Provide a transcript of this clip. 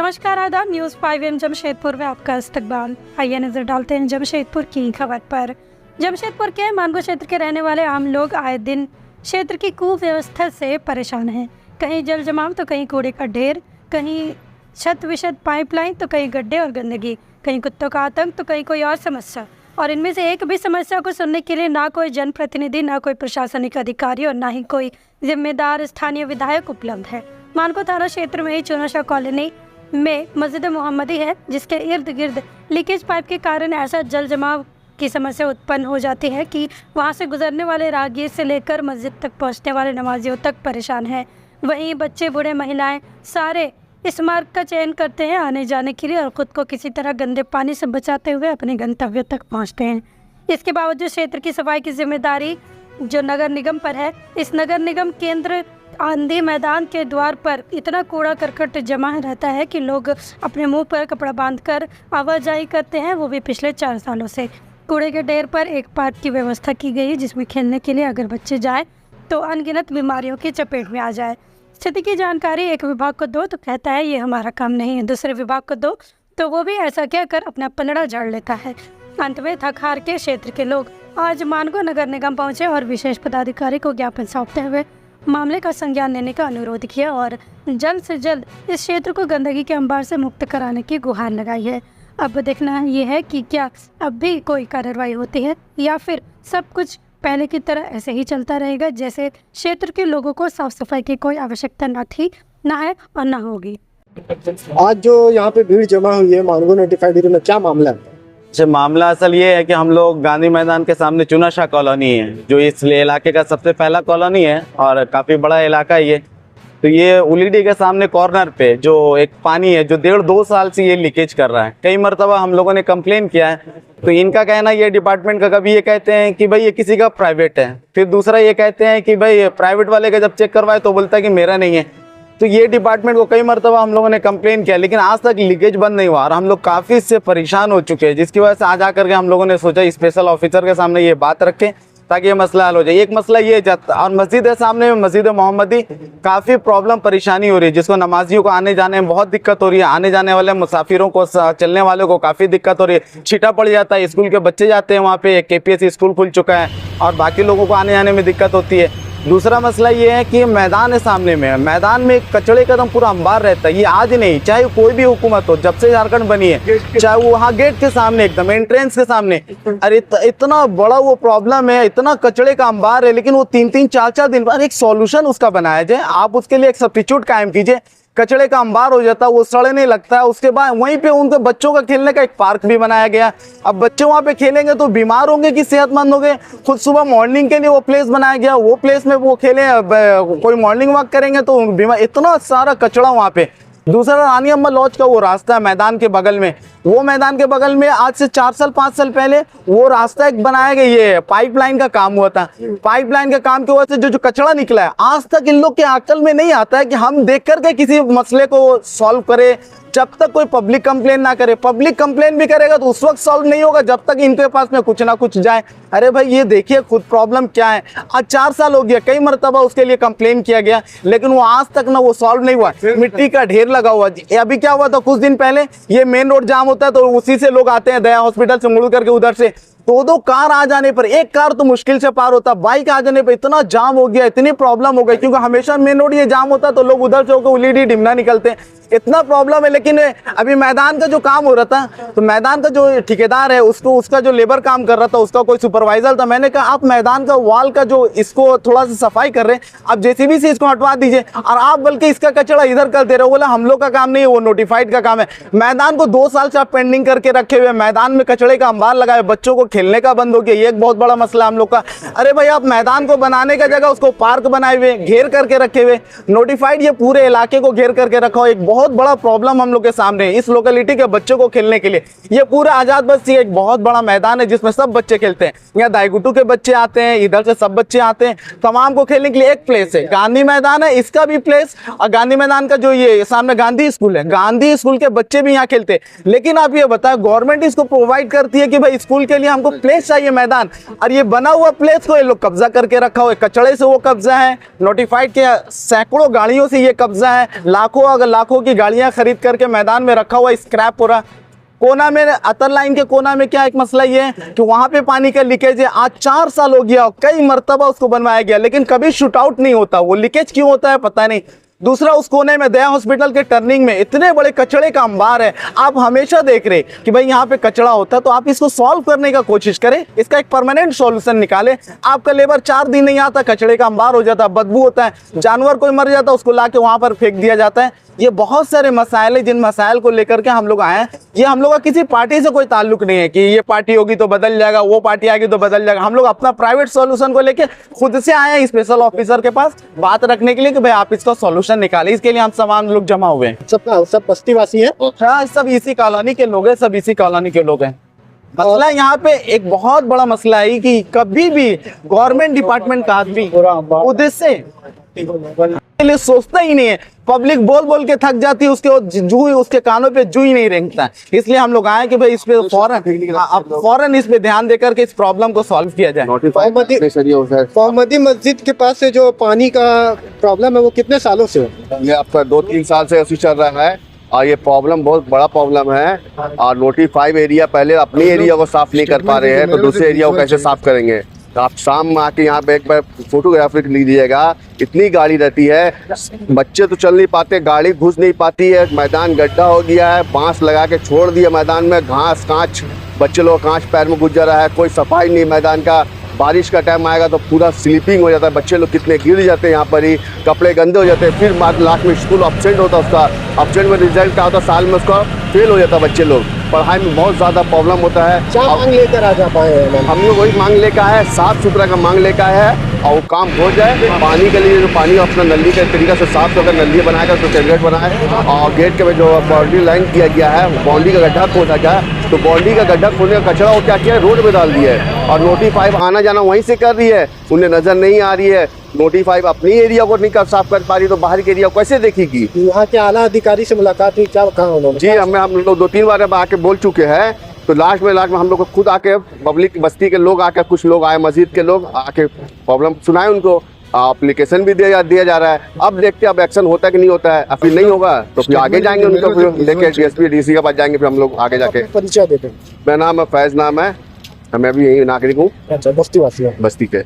नमस्कार, आदाब। न्यूज़ 5 जमशेदपुर में आपका इस्तकबाल। आइए नजर डालते हैं जमशेदपुर की खबर पर। जमशेदपुर के मानगो क्षेत्र के रहने वाले आम लोग आए दिन क्षेत्र की कुव्यवस्था से परेशान हैं। कहीं जल जमाव तो कहीं कूड़े का ढेर, कहीं छत विशद पाइपलाइन तो कहीं गड्ढे और गंदगी, कहीं कुत्तों का आतंक तो कहीं कोई और समस्या। और इनमें से एक भी समस्या को सुनने के लिए ना कोई जनप्रतिनिधि, ना कोई प्रशासनिक अधिकारी और ना ही कोई जिम्मेदार स्थानीय विधायक उपलब्ध है। मानगो थाना क्षेत्र में ही चुनाशा कॉलोनी में मस्जिद मोहम्मदी है, जिसके इर्द गिर्द लीकेज पाइप के कारण ऐसा जल जमाव की समस्या उत्पन्न हो जाती है कि वहां से गुजरने वाले राहगीर से लेकर मस्जिद तक पहुंचने वाले नमाजियों तक परेशान हैं। वहीं बच्चे, बूढ़े, महिलाएं सारे इस मार्ग का चयन करते हैं आने जाने के लिए और ख़ुद को किसी तरह गंदे पानी से बचाते हुए अपने गंतव्य तक पहुँचते हैं। इसके बावजूद क्षेत्र की सफाई की जिम्मेदारी जो नगर निगम पर है। इस नगर निगम केंद्र आंधी मैदान के द्वार पर इतना कूड़ा करकट जमा रहता है कि लोग अपने मुंह पर कपड़ा बांधकर आवाजाही करते हैं, वो भी पिछले 4 सालों से। कूड़े के ढेर पर एक पार्क की व्यवस्था की गई है, जिसमें खेलने के लिए अगर बच्चे जाएं तो अनगिनत बीमारियों की चपेट में आ जाए। स्थिति की जानकारी एक विभाग को दो तो कहता है ये हमारा काम नहीं है, दूसरे विभाग को दो तो वो भी ऐसा कहकर अपना पलड़ा झाड़ लेता है। अंत में थक हार के क्षेत्र के लोग आज मानगो नगर निगम पहुंचे और विशेष पदाधिकारी को ज्ञापन सौंपते हुए मामले का संज्ञान लेने का अनुरोध किया और जल्द से जल्द इस क्षेत्र को गंदगी के अंबार से मुक्त कराने की गुहार लगाई है। अब देखना ये है कि क्या अब भी कोई कार्रवाई होती है या फिर सब कुछ पहले की तरह ऐसे ही चलता रहेगा, जैसे क्षेत्र के लोगों को साफ सफाई की कोई आवश्यकता न थी, ना है और ना होगी। आज जो यहाँ पे भीड़ जमा हुई है मानगो नोटिफाइड एरिया में, क्या मामला है? अच्छा, मामला असल ये है कि हम लोग गांधी मैदान के सामने चुनाशा कॉलोनी है, जो इस इलाके का सबसे पहला कॉलोनी है और काफ़ी बड़ा इलाका है ये। तो ये उलीडी के सामने कॉर्नर पे जो एक पानी है जो 1.5-2 साल से ये लीकेज कर रहा है। कई मरतबा हम लोगों ने कंप्लेन किया है, तो इनका कहना ये डिपार्टमेंट का, कभी ये कहते हैं कि भाई ये किसी का प्राइवेट है, फिर दूसरा ये कहते हैं कि भाई प्राइवेट वाले का जब चेक करवाए तो बोलता है कि मेरा नहीं है। तो ये डिपार्टमेंट को कई मरतबा हम लोगों ने कंप्लेन किया, लेकिन आज तक लीकेज बंद नहीं हुआ और हम लोग काफ़ी इससे परेशान हो चुके हैं, जिसकी वजह से आज आकर के हम लोगों ने सोचा स्पेशल ऑफिसर के सामने ये बात रखें ताकि ये मसला हल हो जाए। एक मसला ये और मस्जिद है सामने में, मस्जिद मोहम्मदी, काफ़ी प्रॉब्लम परेशानी हो रही है, जिसको नमाजियों को आने जाने में बहुत दिक्कत हो रही है। आने जाने वाले मुसाफिरों को, चलने वालों को काफ़ी दिक्कत हो रही है। छिटा पड़ जाता है, स्कूल के बच्चे जाते हैं वहाँ पे, KPSC स्कूल खुल चुका है और बाकी लोगों को आने जाने में दिक्कत होती है। दूसरा मसला ये है कि मैदान है सामने में, मैदान में कचड़े का एकदम पूरा अंबार रहता है। ये आज नहीं, चाहे कोई भी हुकूमत हो, जब से झारखंड बनी है, चाहे वो वहाँ गेट के सामने एकदम एंट्रेंस के सामने, अरे इतना बड़ा वो प्रॉब्लम है, इतना कचड़े का अंबार है, लेकिन वो 3-3, 4-4 दिन बाद एक सॉल्यूशन उसका बनाया जाए। आप उसके लिए एक सब्स्टिट्यूट कायम कीजिए, कचड़े का अंबार हो जाता है, वो सड़ने लगता है। उसके बाद वहीं पे उनके बच्चों का खेलने का एक पार्क भी बनाया गया। अब बच्चे वहाँ पे खेलेंगे तो बीमार होंगे कि सेहतमंद होंगे। खुद सुबह मॉर्निंग के लिए वो प्लेस बनाया गया, वो प्लेस में वो खेलें, कोई मॉर्निंग वॉक करेंगे तो बीमार। इतना सारा कचड़ा वहाँ पे। दूसरा, रानी अम्मा लॉज का वो रास्ता है मैदान के बगल में, वो मैदान के बगल में आज से 4 साल 5 साल पहले वो रास्ता एक बनाया गया। ये पाइपलाइन का काम हुआ था, पाइपलाइन के काम की वजह से जो कचड़ा निकला है, आज तक इन लोग के अकल में नहीं आता है कि हम देख करके किसी मसले को सॉल्व करें। जब तक कोई पब्लिक कंप्लेन ना करे, पब्लिक कंप्लेन भी करेगा तो उस वक्त सॉल्व नहीं होगा जब तक इनके पास में कुछ ना कुछ जाए। अरे भाई ये देखिए खुद प्रॉब्लम क्या है। आज 4 साल हो गया, कई मरतबा उसके लिए कंप्लेन किया गया, लेकिन वो आज तक ना वो सॉल्व नहीं हुआ। मिट्टी का ढेर लगा हुआ। अभी क्या हुआ था, कुछ दिन पहले ये मेन रोड जाम होता है तो उसी से लोग आते हैं, दया हॉस्पिटल से मुड़ करके उधर से 2-2 कार आ जाने पर, एक कार तो मुश्किल से पार होता, बाइक आ जाने पर इतना जाम हो गया, इतनी प्रॉब्लम हो गई। क्योंकि हमेशा मेन रोड ये जाम होता है तो लोग उधर से होकर उलीडी डिमना निकलते हैं, इतना प्रॉब्लम है। लेकिन अभी मैदान का जो काम हो रहा था, तो मैदान का जो ठेकेदार है उसका जो लेबर काम कर रहा था, उसका कोई सुपरवाइजर था। मैंने कहा आप मैदान का वॉल का जो इसको थोड़ा सा सफाई कर रहे हैं, आप JCB से इसको हटवा दीजिए और आप बल्कि इसका कचरा इधर कर दे रहे हो। बोला हम लोग का काम नहीं है, वो नोटिफाइड का काम है। मैदान को 2 साल से आप पेंडिंग करके रखे हुए, मैदान में कचड़े का अंबार लगाए, बच्चों को खेलने का बंद हो गया, ये एक बहुत बड़ा मसला हम लोग का। अरे भाई आप मैदान को बनाने का जगह उसको पार्क बनाए हुए, घेर करके रखे हुए, नोटिफाइड ये पूरे इलाके को घेर करके रखा हो। एक बहुत बड़ा प्रॉब्लम हम लोग के सामने है इस लोकेलिटी के बच्चों को खेलने के लिए। ये पूरा आजाद बस्ती एक बहुत बड़ा मैदान है जिसमें सब बच्चे खेलते हैं। यहाँ दाईगुटू के बच्चे आते हैं, इधर से सब बच्चे आते हैं, तमाम को खेलने के लिए एक प्लेस है। गांधी मैदान है, इसका भी प्लेस, और गांधी मैदान का जो ये सामने गांधी स्कूल है, गांधी स्कूल के बच्चे भी यहाँ खेलते हैं। लेकिन आप ये बताएं, गवर्नमेंट इसको प्रोवाइड करती है कि भाई स्कूल के लिए हम हमको प्लेस चाहिए मैदान, और ये बना हुआ प्लेस को ये लोग कब्जा करके रखा हुआ है। कचड़े से वो कब्जा है, नोटिफाइड के सैकड़ों गाड़ियों से ये कब्जा है, लाखों की गाड़ियां खरीद करके मैदान में रखा हुआ स्क्रैप पूरा। कोना में अतर लाइन के कोना में क्या एक मसला ये है कि वहां पे पानी का लीकेज है। आज 4 साल हो गया, कई मरतबा उसको बनवाया गया, लेकिन कभी शूट आउट नहीं होता। वो लीकेज क्यों होता है पता नहीं। दूसरा, उस कोने में दया हॉस्पिटल के टर्निंग में इतने बड़े कचड़े का अंबार है। आप हमेशा देख रहे कि भाई यहाँ पे कचड़ा होता है, तो आप इसको सॉल्व करने का कोशिश करें, इसका एक परमानेंट सॉल्यूशन निकालें। आपका लेबर 4 दिन नहीं आता, कचड़े का अंबार हो जाता है, बदबू होता है, जानवर कोई मर जाता है उसको लाके वहां पर फेंक दिया जाता है। ये बहुत सारे मसाइल है, जिन मसाइल को लेकर के हम लोग आए हैं। ये हम लोग का किसी पार्टी से कोई ताल्लुक नहीं है कि ये पार्टी होगी तो बदल जाएगा, वो पार्टी आएगी तो बदल जाएगा। हम लोग अपना प्राइवेट सॉल्यूशन को लेके खुद से आए हैं स्पेशल ऑफिसर के पास बात रखने के लिए कि भाई आप इसका सॉल्यूशन निकालें। इसके लिए हम तमाम लोग जमा हुए हैं। सब बस्ती वासी है? हाँ, सब इसी कॉलोनी के लोग हैं, सब इसी कॉलोनी के लोग हैं। मसला यहाँ पे एक बहुत बड़ा मसला है कि कभी भी गवर्नमेंट डिपार्टमेंट का आदमी उद्देश्य लिए सोचता ही नहीं है। पब्लिक बोल बोल के थक जाती है, उसके कानों पे जू ही नहीं रेंगता। इसलिए हम लोग आए कि भाई इस पे फौरन इस पे ध्यान देकर के इस प्रॉब्लम को सॉल्व किया जाए। मोहम्मदी मस्जिद के पास से जो पानी का प्रॉब्लम है वो कितने सालों से है? ये आपका 2-3 साल से ऐसे चल रहा है, और ये प्रॉब्लम बहुत बड़ा प्रॉब्लम है। और नोटिफाइड एरिया पहले अपने एरिया को साफ नहीं कर पा रहे हैं, तो दूसरे एरिया को कैसे साफ करेंगे? तो आप शाम में आके यहाँ पे एक बार फोटोग्राफी लीजिएगा, इतनी गाड़ी रहती है, बच्चे तो चल नहीं पाते, गाड़ी घुस नहीं पाती है, मैदान गड्ढा हो गया है, बांस लगा के छोड़ दिया मैदान में, घास कांच, बच्चे लोग कांच पैर में घुस जा रहा है, कोई सफाई नहीं मैदान का। बारिश का टाइम आएगा तो पूरा स्लीपिंग हो जाता है, बच्चे लोग कितने गिर जाते हैं यहाँ पर ही, कपड़े गंदे हो जाते हैं। फिर बाद लास्ट में स्कूल अपसेंट होता है, उसका अपसेंट में रिजल्ट क्या होता है, साल में उसका फेल हो जाता है। बच्चे लोग पढ़ाई में बहुत ज़्यादा प्रॉब्लम होता है। क्या मांग लेकर आ जा पाए हैं? हम लोग वही मांग लेकर आए हैं, साफ सुथरा का मांग लेकर आए हैं, और वो काम हो जाए। पानी के लिए जो पानी अपना नली के तरीका से साफ सुथरा नली बनाएगा, तो गेट बनाए, और गेट के में जो बाउंड्री लाइन किया गया है, बाउंड्री का गड्ढा खोदा गया, तो बाउंड्री का गड्ढा खोदने का कचरा वो क्या किया है, रोड में डाल दिया है। और नोटिफाइड आना जाना वहीं से कर रही है, उन्हें नजर नहीं आ रही है। नोटिफाइड अपनी एरिया को नहीं साफ कर पा रही, तो बाहर के एरिया को कैसे देखेगी? यहाँ के आला अधिकारी से मुलाकात हुई, क्या कहा उन्होंने? जी, हम लोग 2-3 बार अब आके बोल चुके हैं। तो लास्ट में हम लोग को खुद आके पब्लिक बस्ती के लोग आके, कुछ लोग आए मस्जिद के लोग आके प्रॉब्लम सुनाए, उनको एप्लीकेशन भी दिया जा रहा है। अब देखते हैं अब एक्शन होता है कि नहीं होता है। फिर नहीं होगा तो फिर आगे जाएंगे, उनको फिर लेके DSP DC के पास जाएंगे, फिर हम लोग आगे जाके। परिचय देते? मेरा नाम है फैज नाम है, मैं भी यही नागरिक हूँ, अच्छा, बस्ती वासी है बस्ती के।